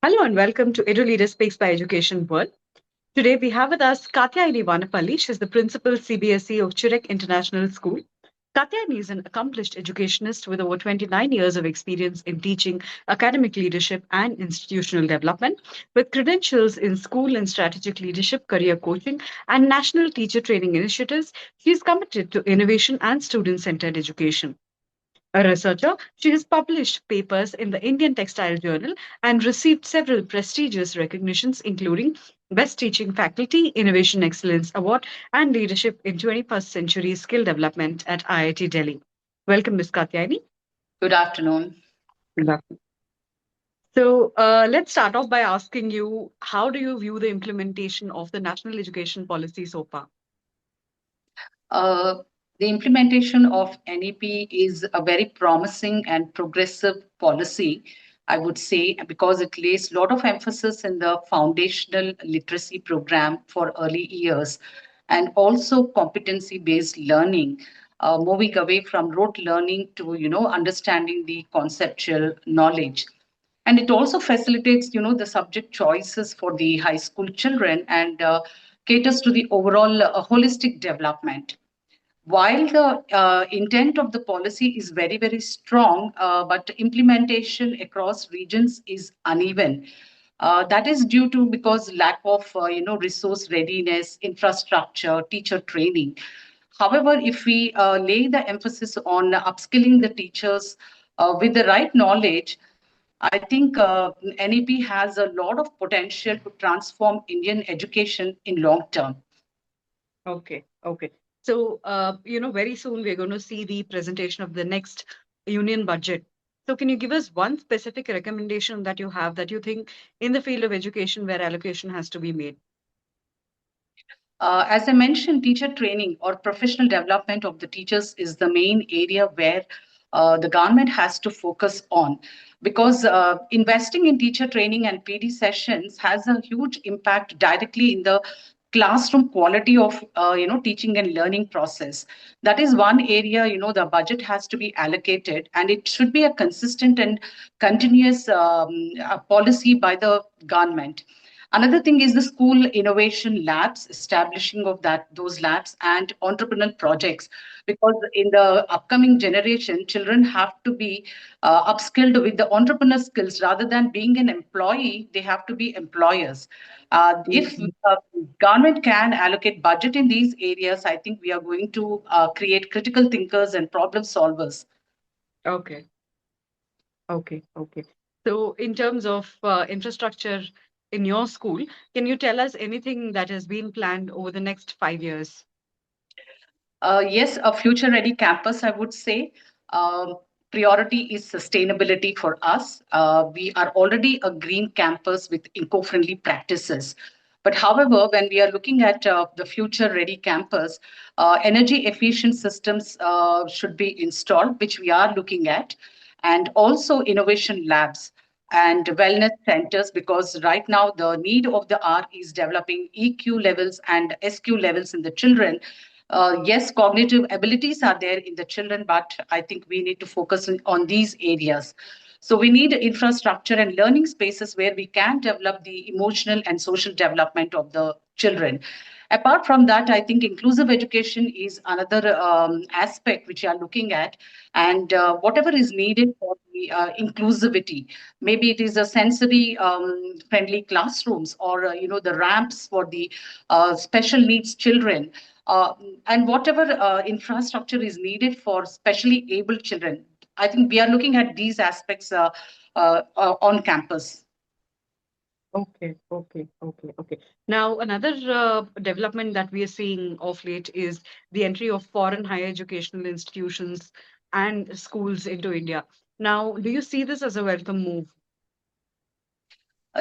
Hello and welcome to Edu Leader Speaks by Education World. Today we have with us Katyayini Vanapalli. She's the principal CBSE of CHIREC International School. Katyayini is an accomplished educationist with over 29 years of experience in teaching, academic leadership, and institutional development, with credentials in school and strategic leadership, career coaching, and national teacher training initiatives. She is committed to innovation and student centered education. A researcher, she has published papers in the Indian Textile Journal and received several prestigious recognitions, including Best Teaching Faculty, Innovation Excellence Award, and Leadership in 21st Century Skill Development at IIT Delhi. Welcome, Ms. Katyayani. Good afternoon. Good afternoon. So let's start off by asking you, how do you view the implementation of the national education policy so far? The implementation of NEP is a very promising and progressive policy, I would say, because it lays a lot of emphasis in the foundational literacy program for early years and also competency-based learning, moving away from rote learning to, understanding the conceptual knowledge. And it also facilitates, the subject choices for the high school children and caters to the overall holistic development. While the intent of the policy is very, very strong, but implementation across regions is uneven. That is due to because lack of resource readiness, infrastructure, teacher training. However, if we lay the emphasis on upskilling the teachers with the right knowledge, I think NEP has a lot of potential to transform Indian education in long term. Okay, okay. So, very soon we're going to see the presentation of the next union budget. So, can you give us one specific recommendation that you have that you think in the field of education where allocation has to be made? As I mentioned, teacher training or professional development of the teachers is the main area where the government has to focus on because investing in teacher training and PD sessions has a huge impact directly in the classroom quality of teaching and learning process. That is one area the budget has to be allocated, and it should be a consistent and continuous policy by the government. Another thing is the school innovation labs, establishing of those labs and entrepreneurial projects, because in the upcoming generation, children have to be upskilled with the entrepreneur skills rather than being an employee. They have to be employers. If government can allocate budget in these areas, I think we are going to create critical thinkers and problem solvers. Okay, okay, okay. So, in terms of infrastructure in your school, can you tell us anything that has been planned over the next 5 years? Yes, a future ready campus, I would say. Um, Priority is sustainability for us. We are already a green campus with eco friendly practices. But however, when we are looking at the future ready campus, energy efficient systems should be installed, which we are looking at, and also innovation labs and wellness centers, because right now the need of the hour is developing EQ levels and SQ levels in the children. Yes, cognitive abilities are there in the children, but I think we need to focus on these areas. So we need infrastructure and learning spaces where we can develop the emotional and social development of the children. Apart from that, I think inclusive education is another aspect which we are looking at, and whatever is needed for the inclusivity, maybe it is a sensory friendly classrooms or the ramps for the special needs children, uh, and whatever infrastructure is needed for specially able children. I think we are looking at these aspects on campus. Okay, okay, okay, okay. Now, another development that we are seeing of late is the entry of foreign higher educational institutions and schools into India. Now, do you see this as a welcome move?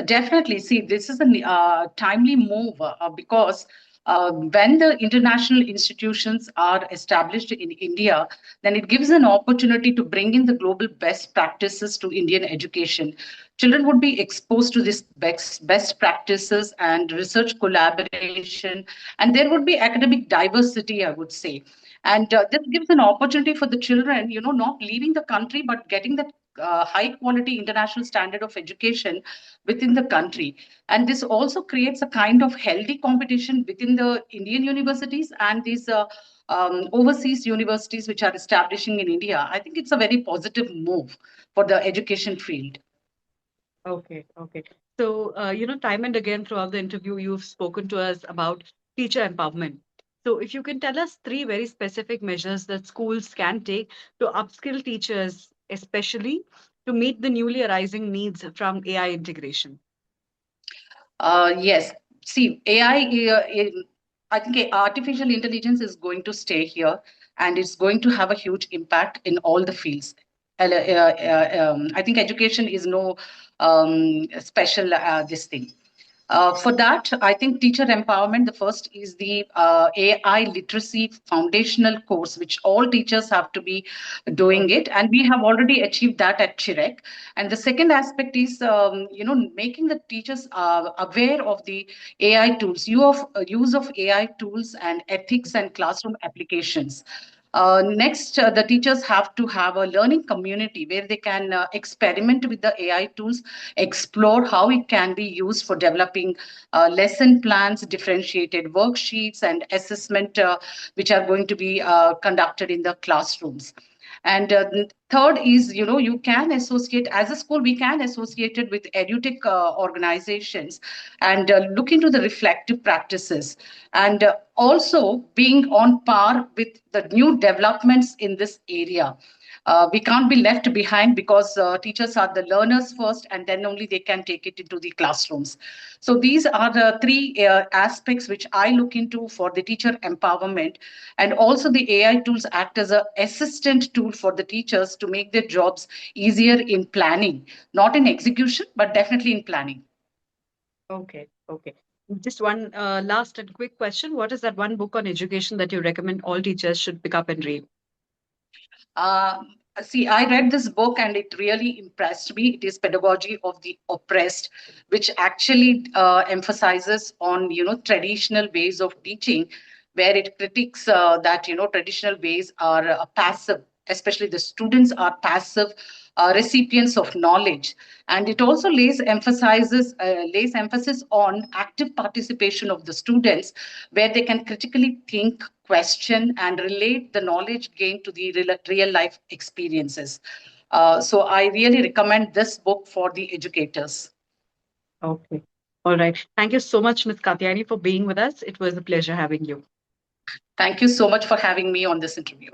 Definitely. See, this is a timely move because when the international institutions are established in India, then it gives an opportunity to bring in the global best practices to Indian education. Children would be exposed to these best practices and research collaboration, and there would be academic diversity, I would say. And this gives an opportunity for the children, not leaving the country, but getting that high quality international standard of education within the country. And this also creates a kind of healthy competition within the Indian universities and these overseas universities which are establishing in India. I think it's a very positive move for the education field. Okay, okay. So, time and again throughout the interview, you've spoken to us about teacher empowerment. So, if you can tell us three very specific measures that schools can take to upskill teachers, especially to meet the newly arising needs from AI integration. Yes. See, I think artificial intelligence is going to stay here and it's going to have a huge impact in all the fields. I think education is no special this thing. For that, I think teacher empowerment, the first is the AI literacy foundational course, which all teachers have to be doing it. And we have already achieved that at CHIREC. And the second aspect is, making the teachers aware of the AI tools, use of AI tools and ethics and classroom applications. Next, the teachers have to have a learning community where they can experiment with the AI tools, explore how it can be used for developing lesson plans, differentiated worksheets, and assessment, which are going to be conducted in the classrooms. And third is, you can associate, as a school, we can associate it with edutech organizations and look into the reflective practices. And also being on par with the new developments in this area. We can't be left behind because teachers are the learners first and then only they can take it into the classrooms. So these are the three aspects which I look into for the teacher empowerment. And also the AI tools act as an assistant tool for the teachers to make their jobs easier in planning, not in execution, but definitely in planning. Okay, okay. Just one last and quick question. What is that one book on education that you recommend all teachers should pick up and read? Uh, See, I read this book and it really impressed me. It is Pedagogy of the Oppressed, which actually emphasizes on traditional ways of teaching, where it critiques that traditional ways are passive, especially the students are passive recipients of knowledge, and it also lays emphasis on active participation of the students, where they can critically think, question, and relate the knowledge gained to the real life experiences. So I really recommend this book for the educators. Okay. All right. Thank you so much, Ms. Katyayini, for being with us. It was a pleasure having you. Thank you so much for having me on this interview.